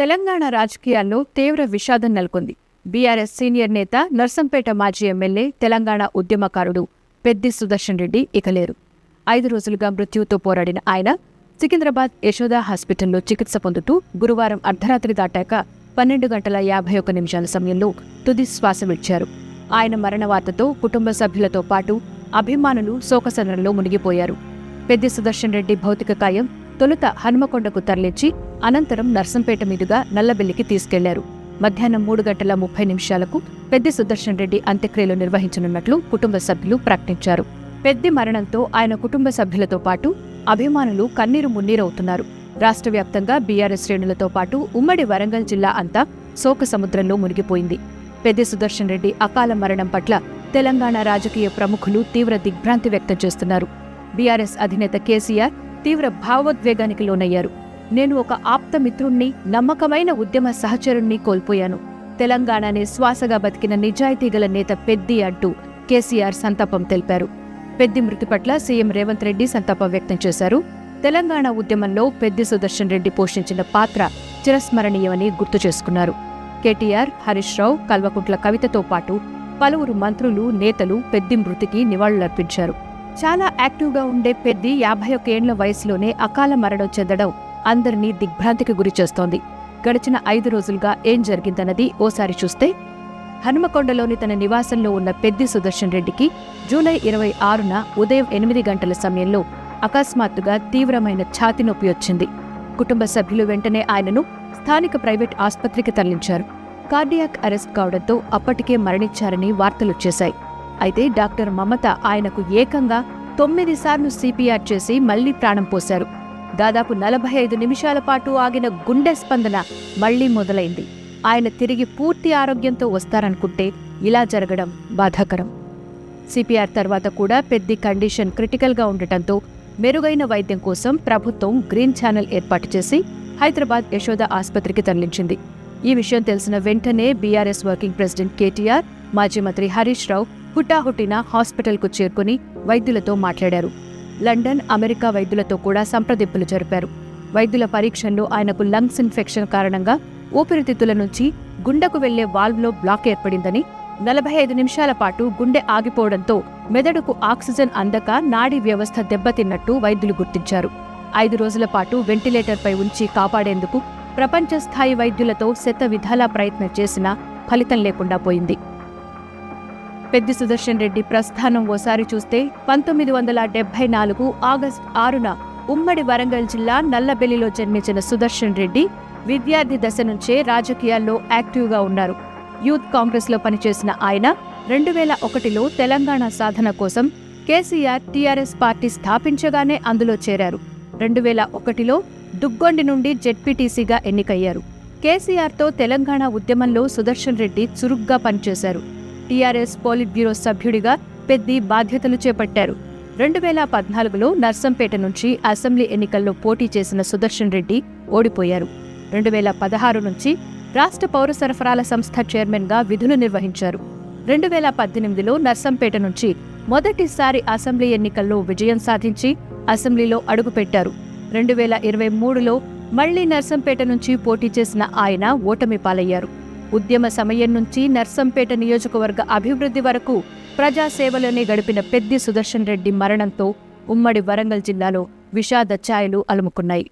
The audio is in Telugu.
తెలంగాణ రాజకీయాల్లో తీవ్ర విషాదం నెలకొంది. బీఆర్ఎస్ సీనియర్ నేత, నర్సంపేట మాజీ ఎమ్మెల్యే, తెలంగాణ ఉద్యమకారుడు పెద్ది సుదర్శన్ రెడ్డి ఇక లేరు. 5 రోజులుగా మృత్యువుతో పోరాడిన ఆయన సికింద్రాబాద్ యశోదా హాస్పిటల్లో చికిత్స పొందుతూ గురువారం అర్ధరాత్రి దాటాక 12:51 సమయంలో తుది శ్వాస విడిచారు. ఆయన మరణ వార్తతో కుటుంబ సభ్యులతో పాటు అభిమానులు శోకసనలో మునిగిపోయారు. పెద్ది సుదర్శన్ రెడ్డి భౌతిక కాయం తొలుత హన్మకొండకు తరలించి అనంతరం నర్సంపేట మీదుగా నల్లబెల్లికి తీసుకెళ్లారు. మధ్యాహ్నం 3:30 పెద్ది సుదర్శన్ రెడ్డి అంత్యక్రియలు నిర్వహించనున్నట్లు కుటుంబ సభ్యులు ప్రకటించారు. పెద్ది మరణంతో ఆయన కుటుంబ సభ్యులతో పాటు అభిమానులు కన్నీరు మున్నీరవుతున్నారు. రాష్ట్ర వ్యాప్తంగా బీఆర్ఎస్ శ్రేణులతో పాటు ఉమ్మడి వరంగల్ జిల్లా అంతా శోక సముద్రంలో మునిగిపోయింది. పెద్ది సుదర్శన్ రెడ్డి అకాల మరణం పట్ల తెలంగాణ రాజకీయ ప్రముఖులు తీవ్ర దిగ్భ్రాంతి వ్యక్తం చేస్తున్నారు. బీఆర్ఎస్ అధినేత కేసీఆర్ తీవ్ర భావోద్వేగానికి లోనయ్యారు. నేను ఒక ఆప్త మిత్రుణ్ణి, నమ్మకమైన ఉద్యమ సహచరుణ్ణి కోల్పోయాను. తెలంగాణనే శ్వాసగా బతికిన నిజాయితీగల నేత పెద్ది అంటూ కేసీఆర్ సంతాపం తెలిపారు. పెద్ది మృతి పట్ల సీఎం రేవంత్ రెడ్డి సంతాపం వ్యక్తం చేశారు. తెలంగాణ ఉద్యమంలో పెద్ది సుదర్శన్ రెడ్డి పోషించిన పాత్ర చిరస్మరణీయమని గుర్తు చేసుకున్నారు. కేటీఆర్, హరీష్ రావు, కల్వకుంట్ల కవితతో పాటు పలువురు మంత్రులు, నేతలు పెద్ది మృతికి నివాళులర్పించారు. చాలా యాక్టివ్గా ఉండే పెద్ది 51 ఏళ్ల వయసులోనే అకాల మరణం చెందడం అందరినీ దిగ్భ్రాంతికి గురిచేస్తోంది. గడిచిన 5 రోజులుగా ఏం జరిగిందన్నది ఓసారి చూస్తే, హనుమకొండలోని తన నివాసంలో ఉన్న పెద్ది సుదర్శన్ రెడ్డికి జూలై 26న ఉదయం 8 గంటల సమయంలో అకస్మాత్తుగా తీవ్రమైన ఛాతీ నొప్పి వచ్చింది. కుటుంబ సభ్యులు వెంటనే ఆయనను స్థానిక ప్రైవేట్ ఆస్పత్రికి తరలించారు. కార్డియాక్ అరెస్ట్ కావడంతో అప్పటికే మరణించారని వార్తలొచ్చేశాయి. అయితే డాక్టర్ మమత ఆయనకు ఏకంగా 9 సార్లు సిపిఆర్ చేసి మళ్లీ ప్రాణం పోశారు. దాదాపు 45 నిమిషాల పాటు ఆగిన గుండె స్పందన మళ్లీ మొదలైంది. ఆయన తిరిగి పూర్తి ఆరోగ్యంతో వస్తారనుకుంటే ఇలా జరగడం బాధాకరం. సిపిఆర్ తర్వాత కూడా పెద్ది కండిషన్ క్రిటికల్గా ఉండటంతో మెరుగైన వైద్యం కోసం ప్రభుత్వం గ్రీన్ ఛానల్ ఏర్పాటు చేసి హైదరాబాద్ యశోద ఆస్పత్రికి తరలించింది. ఈ విషయం తెలిసిన వెంటనే బీఆర్ఎస్ వర్కింగ్ ప్రెసిడెంట్ కేటీఆర్, మాజీ మంత్రి హరీష్ రావు హుటాహుటిన హాస్పిటల్కు చేరుకుని వైద్యులతో మాట్లాడారు. లండన్, అమెరికా వైద్యులతో కూడా సంప్రదింపులు జరిపారు. వైద్యుల పరీక్షల్లో ఆయనకు లంగ్స్ ఇన్ఫెక్షన్ కారణంగా ఊపిరితిత్తుల నుంచి గుండెకు వెళ్లే వాల్వ్లో బ్లాక్ ఏర్పడిందని, 45 నిమిషాల పాటు గుండె ఆగిపోవడంతో మెదడుకు ఆక్సిజన్ అందక నాడీ వ్యవస్థ దెబ్బతిన్నట్టు వైద్యులు గుర్తించారు. 5 రోజుల పాటు వెంటిలేటర్పై ఉంచి కాపాడేందుకు ప్రపంచ స్థాయి వైద్యులతో శతవిధాలా ప్రయత్నం చేసినా ఫలితం లేకుండా పోయింది. పెద్ది సుదర్శన్ రెడ్డి ప్రస్థానం ఓసారి చూస్తే 1974 ఆగస్టు 6న ఉమ్మడి వరంగల్ జిల్లా నల్లబెల్లిలో జన్మించిన సుదర్శన్ రెడ్డి విద్యార్థి దశ నుంచే రాజకీయాల్లో యాక్టివ్గా ఉన్నారు. యూత్ కాంగ్రెస్లో పనిచేసిన ఆయన 2001లో తెలంగాణ సాధన కోసం కేసీఆర్, టీఆర్ఎస్ పార్టీ స్థాపించగానే అందులో చేరారు. 2001లో దుగ్గొండి నుండి జెడ్పీటీసీగా ఎన్నికయ్యారు. కేసీఆర్తో తెలంగాణ ఉద్యమంలో సుదర్శన్ రెడ్డి చురుగ్గా పనిచేశారు. టీఆర్ఎస్ పోలిట్ బ్యూరో సభ్యుడిగా పెద్ది బాధ్యతలు చేపట్టారు. 2014లో నర్సంపేట నుంచి అసెంబ్లీ ఎన్నికల్లో పోటీ చేసిన సుదర్శన్ రెడ్డి ఓడిపోయారు. 2016 నుంచి రాష్ట్ర పౌర సరఫరాల సంస్థ చైర్మన్గా విధులు నిర్వహించారు. 2018లో నర్సంపేట నుంచి మొదటిసారి అసెంబ్లీ ఎన్నికల్లో విజయం సాధించి అసెంబ్లీలో అడుగుపెట్టారు. 2023లో మళ్లీ నర్సంపేట నుంచి పోటీ చేసిన ఆయన ఓటమి పాలయ్యారు. ఉద్యమ సమయం నుంచి నర్సంపేట నియోజకవర్గ అభివృద్ధి వరకు ప్రజాసేవలోనే గడిపిన పెద్ది సుదర్శన్ రెడ్డి మరణంతో ఉమ్మడి వరంగల్ జిల్లాలో విషాద ఛాయలు అలుముకున్నాయి.